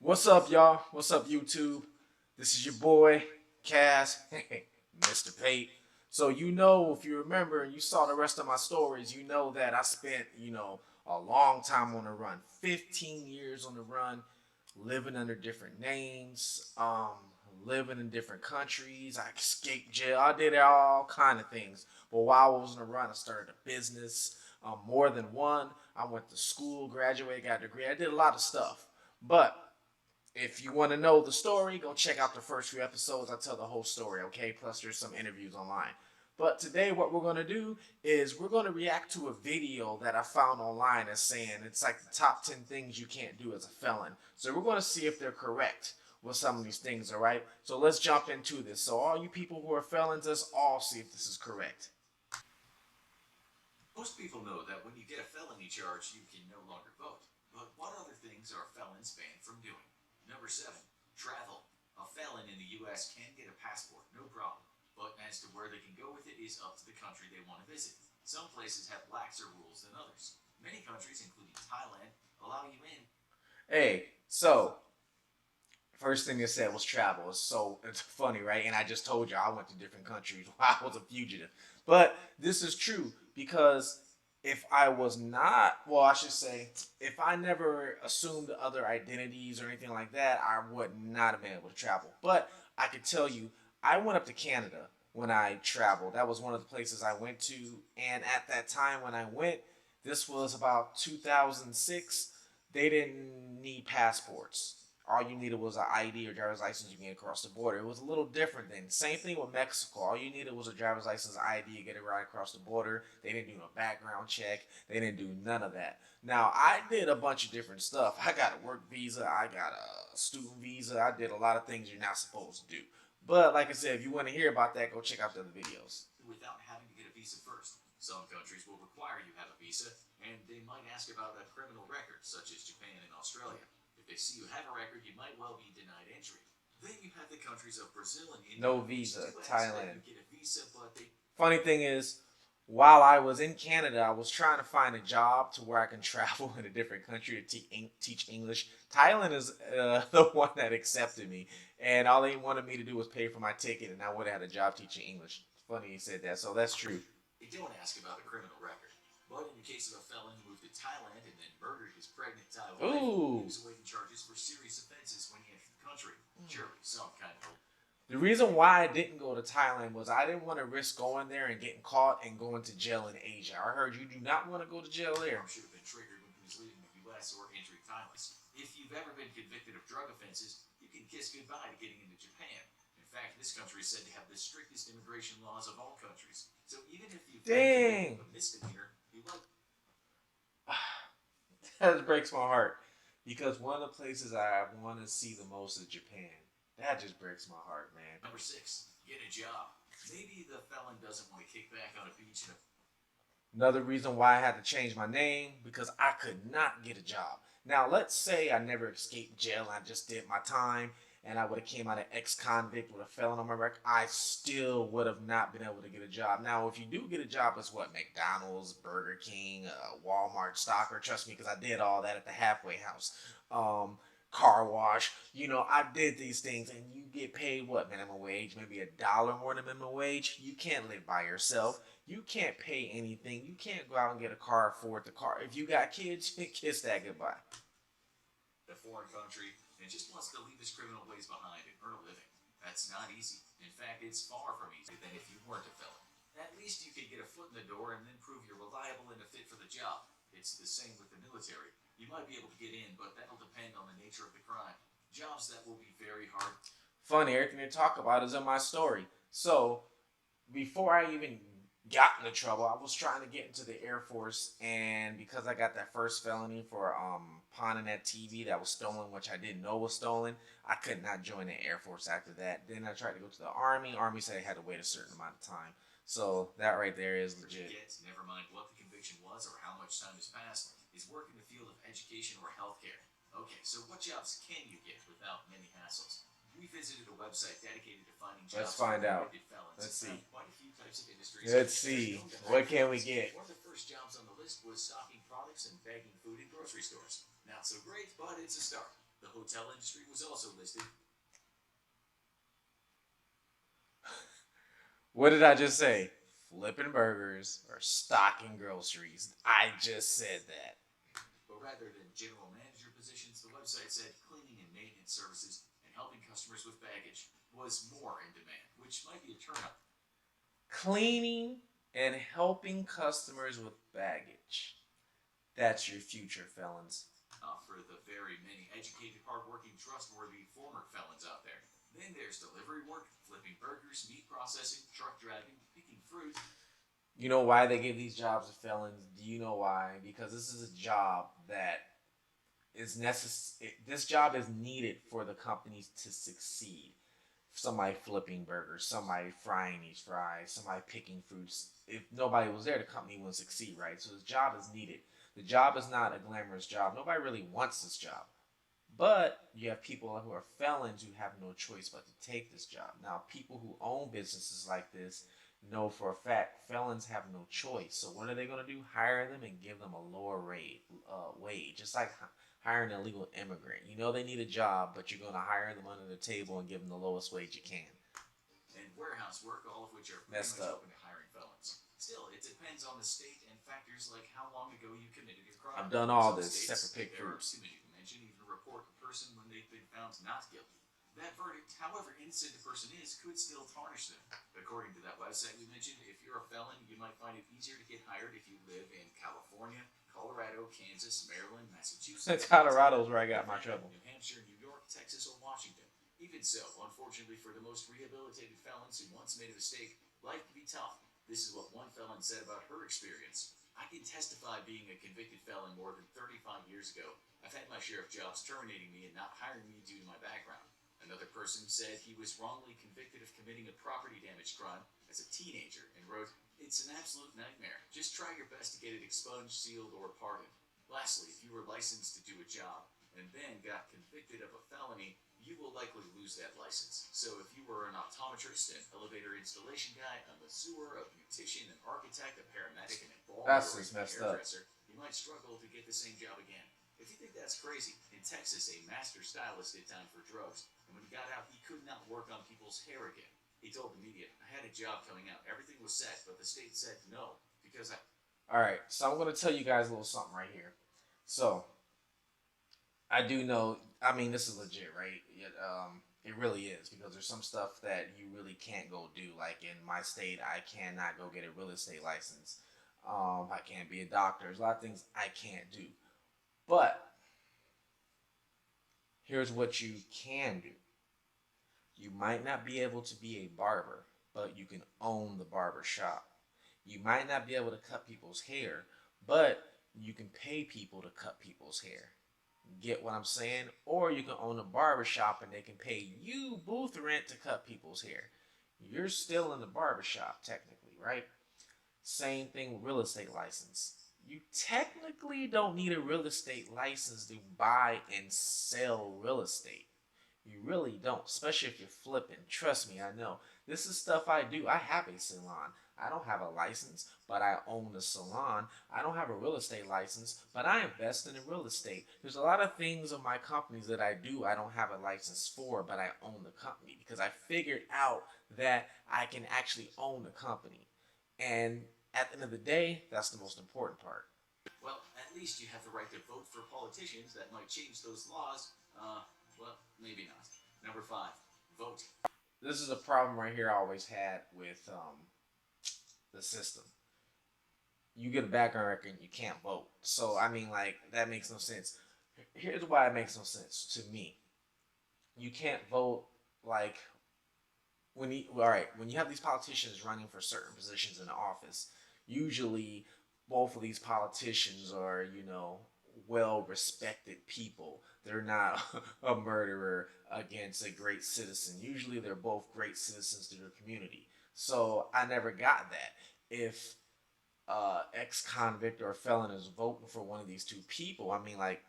What's up, y'all? What's up, YouTube? This is your boy, Cass, Mr. Pate. So, if you remember and you saw the rest of my stories, you know that I spent, a long time on the run. 15 years on the run, living under different names, living in different countries. I escaped jail. I did all kind of things. But while I was on the run, I started a business, more than one. I went to school, graduated, got a degree. I did a lot of stuff. But if you want to know the story, go check out the first few episodes. I tell the whole story, okay? Plus, there's some interviews online. But today, what we're going to do is we're going to react to a video that I found online as saying it's like the top 10 things you can't do as a felon. So we're going to see if they're correct with some of these things, all right? So let's jump into this. So all you people who are felons, let's all see if this is correct. Most people know that when you get a felony charge, you can no longer vote. But what other things are felons banned from doing? Number 7, travel. A felon in the U.S. can get a passport, no problem. But as to where they can go with it is up to the country they want to visit. Some places have laxer rules than others. Many countries, including Thailand, allow you in. Hey, so first thing it said was travel. So it's funny, right? And I just told you I went to different countries while I was a fugitive. But this is true because if I was not, well, I should say, if I never assumed other identities or anything like that, I would not have been able to travel. But I could tell you, I went up to Canada when I traveled. That was one of the places I went to. And at that time when I went, this was about 2006, they didn't need passports. All you needed was an ID or driver's license. You can get across the border. It was a little different then. Same thing with Mexico. All you needed was a driver's license, ID, to get it right across the border. They didn't do no background check. They didn't do none of that. Now I did a bunch of different stuff. I got a work visa. I got a student visa. I did a lot of things you're not supposed to do. But like I said, if you want to hear about that, go check out the other videos. Without having to get a visa first. Some countries will require you have a visa, and they might ask about a criminal record, such as Japan and Australia. If they see you have a record, you might well be denied entry. Then you have the countries of Brazil and India. No visa. Thailand. Get a visa, but they... Funny thing is, while I was in Canada, I was trying to find a job to where I can travel in a different country to teach English. Thailand is the one that accepted me, and all they wanted me to do was pay for my ticket, and I would have had a job teaching English. It's funny you said that, so that's true. They don't ask about a criminal record. But in the case of a felon who moved to Thailand and then murdered his pregnant Thai wife, he was awaiting charges for serious offenses when he entered the country. Surely some kind of... The reason why I didn't go to Thailand was I didn't want to risk going there and getting caught and going to jail in Asia. I heard you do not want to go to jail there. Should have been triggered when he was leaving the U.S. or entering Thailand. If you've ever been convicted of drug offenses, you can kiss goodbye to getting into Japan. In fact, this country is said to have the strictest immigration laws of all countries. So even if you've been convicted of a misdemeanor, you might... That breaks my heart because one of the places I want to see the most is Japan. That just breaks my heart, man. Number 6, get a job. Maybe the felon doesn't want to kick back on a beach in a... Another reason why I had to change my name, because I could not get a job. Now, let's say I never escaped jail and I just did my time and I would have came out an ex-convict with a felon on my record. I still would have not been able to get a job. Now, if you do get a job, it's what? McDonald's, Burger King, Walmart, Stocker. Trust me, because I did all that at the halfway house. Car wash. I did these things and you get paid what? Minimum wage? Maybe $1 more than minimum wage? You can't live by yourself. You can't pay anything. You can't go out and get a car, afford the car. If you got kids, kiss that goodbye. A foreign country and just wants to leave his criminal ways behind and earn a living. That's not easy. In fact, it's far from easy than if you weren't a felon. At least you could get a foot in the door and then prove you're reliable and a fit for the job. It's the same with the military. You might be able to get in, but that'll depend on the nature of the crime. Jobs that will be very hard. Funny, everything they talk about is in my story. So, before I even got into trouble, I was trying to get into the Air Force, and because I got that first felony for pawning that TV that was stolen, which I didn't know was stolen, I could not join the Air Force after that. Then I tried to go to the Army. Army said I had to wait a certain amount of time. So, that right there is legit. Never mind what the conviction was or how much time has passed, is work in the field of education or healthcare. Okay, so what jobs can you get without many hassles? We visited a website dedicated to finding jobs. Let's find out. Felons. Let's see. Quite a few types of industries. Let's see. What can we get? One of the first jobs on the list was stocking products and bagging food in grocery stores. Not so great, but it's a start. The hotel industry was also listed. What did I just say? Flipping burgers or stocking groceries. I just said that. But rather than general manager positions, the website said cleaning and maintenance services and helping customers with baggage was more in demand, which might be a turnout. Cleaning and helping customers with baggage. That's your future, felons. For the very many educated, hardworking, trustworthy former felons out there. Then there's delivery work, flipping burgers, meat processing, truck driving, picking fruit. You know why they give these jobs to felons? Do you know why? Because this is a job that is necessary. This job is needed for the companies to succeed. Somebody flipping burgers, somebody frying these fries, somebody picking fruits. If nobody was there, the company wouldn't succeed, right? So this job is needed. The job is not a glamorous job. Nobody really wants this job. But you have people who are felons who have no choice but to take this job. Now, people who own businesses like this know for a fact felons have no choice. So what are they going to do? Hire them and give them a lower rate wage. Just like hiring an illegal immigrant. You know they need a job, but you're going to hire them under the table and give them the lowest wage you can. And warehouse work, all of which are pretty Messed much up. open to hiring felons. Still, it depends on the state and factors like how long ago you committed your crime. I've done all Some this states, except for pick if there are fruits. too many to mention, even report a person when they've been found not guilty. That verdict, however innocent a person is, could still tarnish them. According to that website we mentioned, if you're a felon, you might find it easier to get hired if you live in California, Colorado, Kansas, Maryland, Massachusetts, Colorado's where I got my Nevada, trouble. New Hampshire, New York, Texas, or Washington. Even so, unfortunately for the most rehabilitated felons who once made a mistake, life can be tough. This is what one felon said about her experience. I can testify being a convicted felon more than 35 years ago. I've had my share of jobs terminating me and not hiring me due to my background. Another person said he was wrongly convicted of committing a property damage crime as a teenager and wrote, "It's an absolute nightmare. Just try your best to get it expunged, sealed, or pardoned." Lastly, if you were licensed to do a job and then got convicted of a felony, you will likely lose that license. So if you were an optometrist, an elevator installation guy, a masseur, a beautician, an architect, a paramedic, an embalmer, That's or just even a messed up. hairdresser, you might struggle to get the same job again. If you think that's crazy, in Texas, a master stylist did time for drugs, and when he got out, he could not work on people's hair again. He told the media, "I had a job coming out. Everything was set, but the state said no because I." All right, so I'm going to tell you guys a little something right here. So I do know. I mean, this is legit, right? It really is because there's some stuff that you really can't go do. Like in my state, I cannot go get a real estate license. I can't be a doctor. There's a lot of things I can't do. But here's what you can do. You might not be able to be a barber, but you can own the barber shop. You might not be able to cut people's hair, but you can pay people to cut people's hair. Get what I'm saying? Or you can own a barber shop and they can pay you booth rent to cut people's hair. You're still in the barber shop, technically, right? Same thing with real estate license. You technically don't need a real estate license to buy and sell real estate. You really don't, especially if you're flipping. Trust me, I know. This is stuff I do. I have a salon. I don't have a license, but I own a salon. I don't have a real estate license, but I invest in real estate. There's a lot of things of my companies that I do I don't have a license for, but I own the company because I figured out that I can actually own the company. And at the end of the day, that's the most important part. Well, at least you have the right to vote for politicians that might change those laws. Well, maybe not. Number 5, vote. This is a problem right here I always had with the system. You get a background record and you can't vote. So I mean, like that makes no sense. Here's why it makes no sense to me. You can't vote like when you have these politicians running for certain positions in the office. Usually, both of these politicians are well respected people. They're not a murderer against a great citizen. Usually, they're both great citizens to their community. So I never got that. If ex convict or felon is voting for one of these two people, I mean, like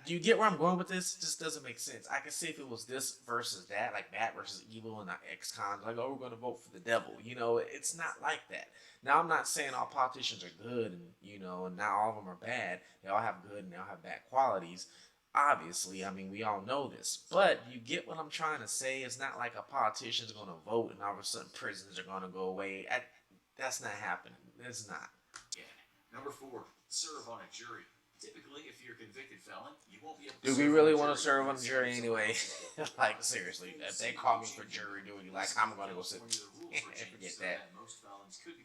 Do you get where I'm going with this? It just doesn't make sense. I can see if it was this versus that, like bad versus evil, and ex-cons, like, oh, we're going to vote for the devil. It's not like that. Now, I'm not saying all politicians are good, and and not all of them are bad. They all have good and they all have bad qualities. Obviously, I mean, we all know this, but you get what I'm trying to say. It's not like a politician's going to vote and all of a sudden prisons are going to go away. That's not happening. It's not. Yeah. Number 4, serve on a jury. Typically, if you're a convicted felon, you won't be able to Do we really want to serve on the jury anyway? Like, seriously, if they call me for jury duty, like, I'm going to go sit and forget that.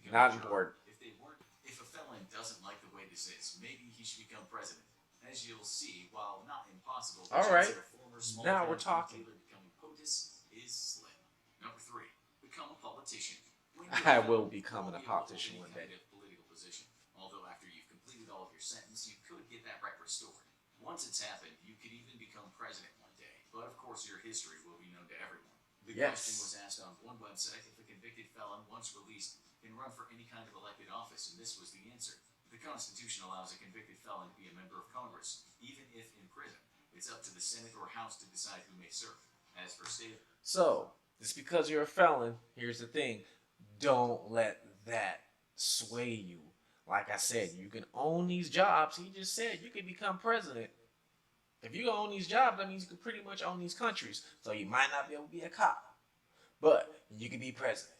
Not important. If a felon doesn't like the way this is, maybe he should become president. As you'll see, while not impossible, the All right. chance of a former small Now we're town talking. dealer becoming POTUS is slim. Number 3, become a politician. When I you're a will felon, you become won't a be able to hold politician any one kind day. of political position. Although after you've completed all of your sentence, you could get that right restored. Once it's happened, you could even become president one day. But of course, your history will be known to everyone. The question was asked on one website if a convicted felon, once released, can run for any kind of elected office, and this was the answer. The Constitution allows a convicted felon to be a member of Congress, even if in prison. It's up to the Senate or House to decide who may serve. As for state... So, just because you're a felon, here's the thing. Don't let that sway you. Like I said, you can own these jobs. He just said you can become president. If you own these jobs, that means you can pretty much own these countries. So you might not be able to be a cop, but you can be president.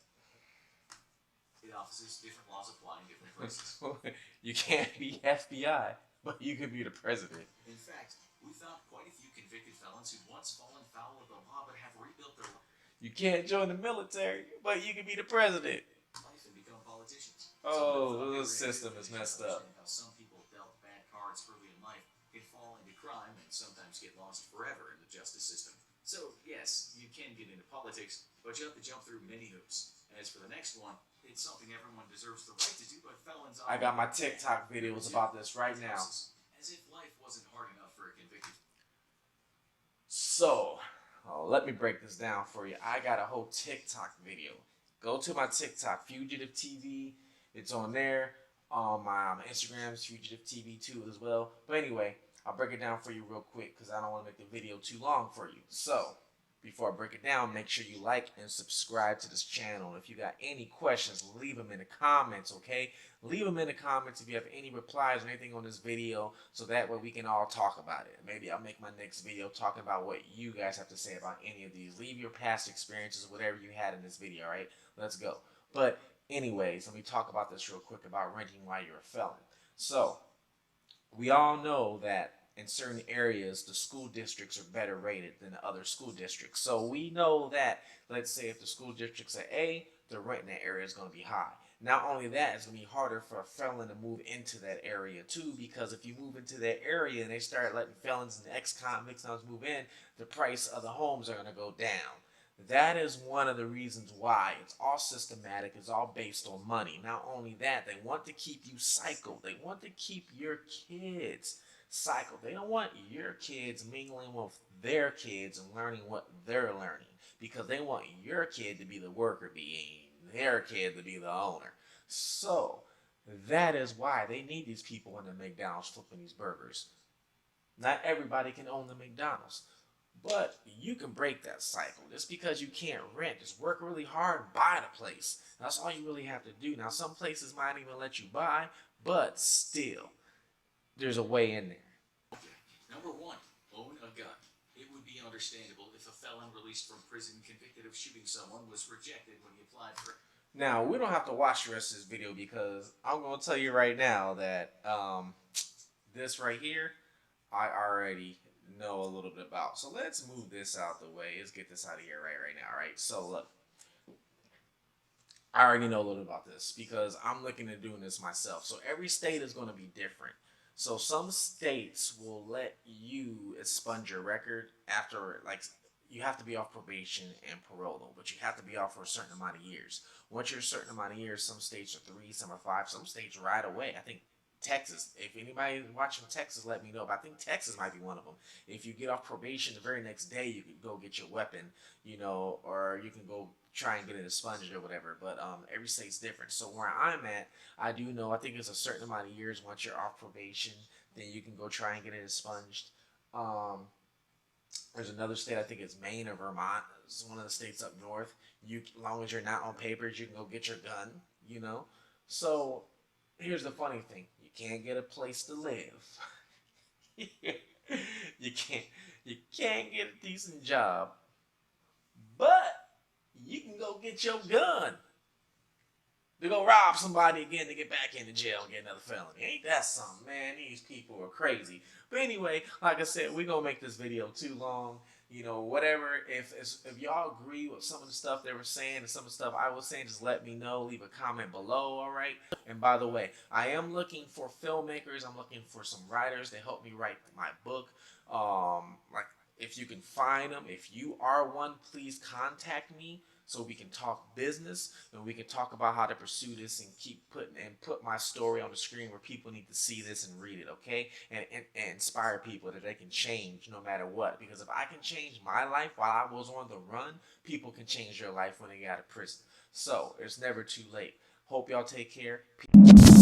offices, different laws apply in different places. You can't be FBI, but you can be the president. In fact, we found quite a few convicted felons who'd once fallen foul of the law but have rebuilt their You can't join the military, but you can be the president. life and become politicians. Oh, the system is messed up. How some people dealt bad cards early in life can fall into crime and sometimes get lost forever in the justice system. So, yes, you can get into politics, but you have to jump through many hoops. As for the next one, it's something everyone deserves the right to do, but felons... I got my TikTok videos about this right now. As if life wasn't hard enough for a convicted... So, let me break this down for you. I got a whole TikTok video. Go to my TikTok, Fugitive TV. It's on there. On my Instagram's Fugitive TV too as well. But anyway, I'll break it down for you real quick because I don't want to make the video too long for you. So, before I break it down, make sure you like and subscribe to this channel. If you got any questions, leave them in the comments, okay? Leave them in the comments if you have any replies or anything on this video, so that way we can all talk about it. Maybe I'll make my next video talking about what you guys have to say about any of these. Leave your past experiences, whatever you had in this video, all right? Let's go. But anyways, let me talk about this real quick about renting while you're a felon. So, we all know that in certain areas, the school districts are better rated than the other school districts. So we know that, let's say if the school district's at A, the rent in that area is going to be high. Not only that, it's going to be harder for a felon to move into that area too, because if you move into that area and they start letting felons and ex-convicts move in, the price of the homes are going to go down. That is one of the reasons why. It's all systematic. It's all based on money. Not only that, they want to keep you cycled. They want to keep your kids cycled. They don't want your kids mingling with their kids and learning what they're learning, because they want your kid to be the worker bee, their kid to be the owner. So that is why they need these people in the McDonald's flipping these burgers. Not everybody can own the McDonald's, but you can break that cycle. Just because you can't rent, just work really hard and buy the place. That's all you really have to do. Now, some places might even let you buy, but still, there's a way in there. Number 1, own a gun. It would be understandable if a felon released from prison convicted of shooting someone was rejected when he applied for... Now, we don't have to watch the rest of this video because I'm going to tell you right now that this right here, I already know a little bit about. So let's move this out the way. Let's get this out of here right now, right? So look, I already know a little about this because I'm looking at doing this myself. So every state is going to be different. So some states will let you expunge your record after, like, you have to be off probation and parole though, but you have to be off for a certain amount of years. Once you're a certain amount of years, some states are 3, some are 5, some states right away. I think Texas, if anybody watching Texas, let me know, but I think Texas might be one of them. If you get off probation the very next day, you can go get your weapon, or you can go try and get it expunged or whatever. But every state's different. So where I'm at, I do know, I think it's a certain amount of years once you're off probation, then you can go try and get it expunged. Um, there's another state, I think it's Maine or Vermont. It's one of the states up north. As long as you're not on papers, you can go get your gun. You know. So here's the funny thing: you can't get a place to live. you can't. You can't get a decent job, but you can go get your gun to go rob somebody again to get back into jail and get another felony. Ain't that something, man? These people are crazy. But anyway, like I said, we're gonna make this video too long. You know, whatever. If y'all agree with some of the stuff they were saying and some of the stuff I was saying, just let me know. Leave a comment below, all right? And by the way, I am looking for filmmakers. I'm looking for some writers to help me write my book. Like if you can find them, if you are one, please contact me so we can talk business and we can talk about how to pursue this and put my story on the screen where people need to see this and read it, okay? And inspire people that they can change no matter what. Because if I can change my life while I was on the run, people can change their life when they get out of prison. So it's never too late. Hope y'all take care. Peace.